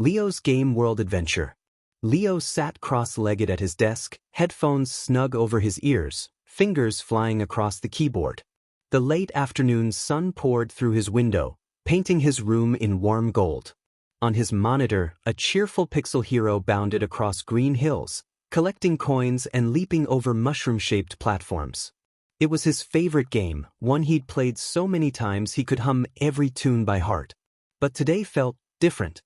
Leo's Game World Adventure. Leo sat cross-legged at his desk, headphones snug over his ears, fingers flying across the keyboard. The late afternoon sun poured through his window, painting his room in warm gold. On his monitor, a cheerful pixel hero bounded across green hills, collecting coins and leaping over mushroom-shaped platforms. It was his favorite game, one he'd played so many times he could hum every tune by heart. But today felt different.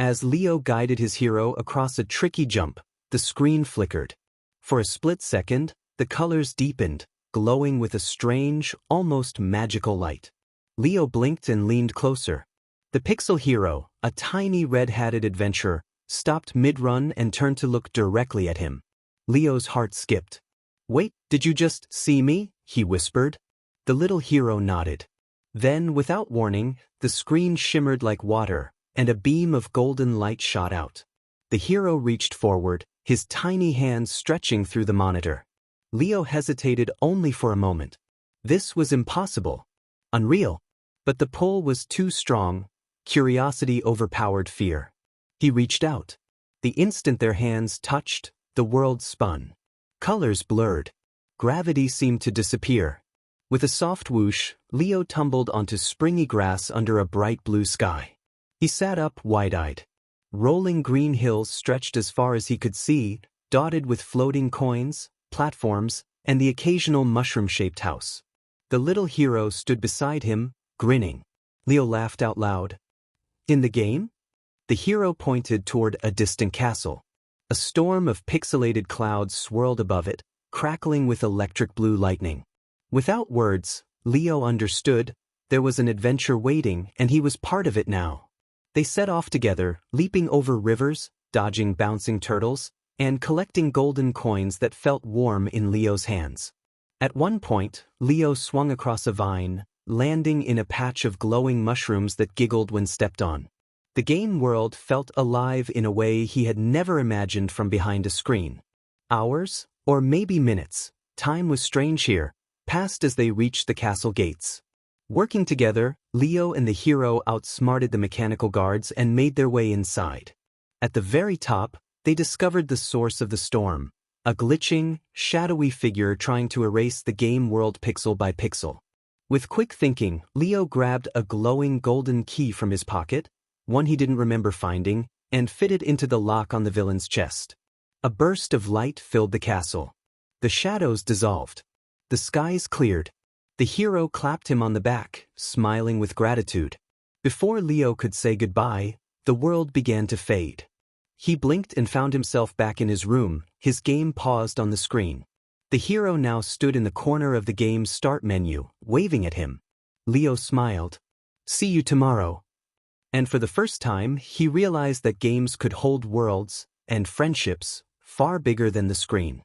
As Leo guided his hero across a tricky jump, the screen flickered. For a split second, the colors deepened, glowing with a strange, almost magical light. Leo blinked and leaned closer. The pixel hero, a tiny red-hatted adventurer, stopped mid-run and turned to look directly at him. Leo's heart skipped. "Wait, did you just see me?" he whispered. The little hero nodded. Then, without warning, the screen shimmered like water, and a beam of golden light shot out. The hero reached forward, his tiny hands stretching through the monitor. Leo hesitated only for a moment. This was impossible. Unreal. But the pull was too strong. Curiosity overpowered fear. He reached out. The instant their hands touched, the world spun. Colors blurred. Gravity seemed to disappear. With a soft whoosh, Leo tumbled onto springy grass under a bright blue sky. He sat up wide-eyed. Rolling green hills stretched as far as he could see, dotted with floating coins, platforms, and the occasional mushroom-shaped house. The little hero stood beside him, grinning. Leo laughed out loud. "In the game?" The hero pointed toward a distant castle. A storm of pixelated clouds swirled above it, crackling with electric blue lightning. Without words, Leo understood there was an adventure waiting and he was part of it now. They set off together, leaping over rivers, dodging bouncing turtles, and collecting golden coins that felt warm in Leo's hands. At one point, Leo swung across a vine, landing in a patch of glowing mushrooms that giggled when stepped on. The game world felt alive in a way he had never imagined from behind a screen. Hours, or maybe minutes, time was strange here, passed as they reached the castle gates. Working together, Leo and the hero outsmarted the mechanical guards and made their way inside. At the very top, they discovered the source of the storm, a glitching, shadowy figure trying to erase the game world pixel by pixel. With quick thinking, Leo grabbed a glowing golden key from his pocket, one he didn't remember finding, and fitted into the lock on the villain's chest. A burst of light filled the castle. The shadows dissolved. The skies cleared. The hero clapped him on the back, smiling with gratitude. Before Leo could say goodbye, the world began to fade. He blinked and found himself back in his room, his game paused on the screen. The hero now stood in the corner of the game's start menu, waving at him. Leo smiled. "See you tomorrow." And for the first time, he realized that games could hold worlds and friendships far bigger than the screen.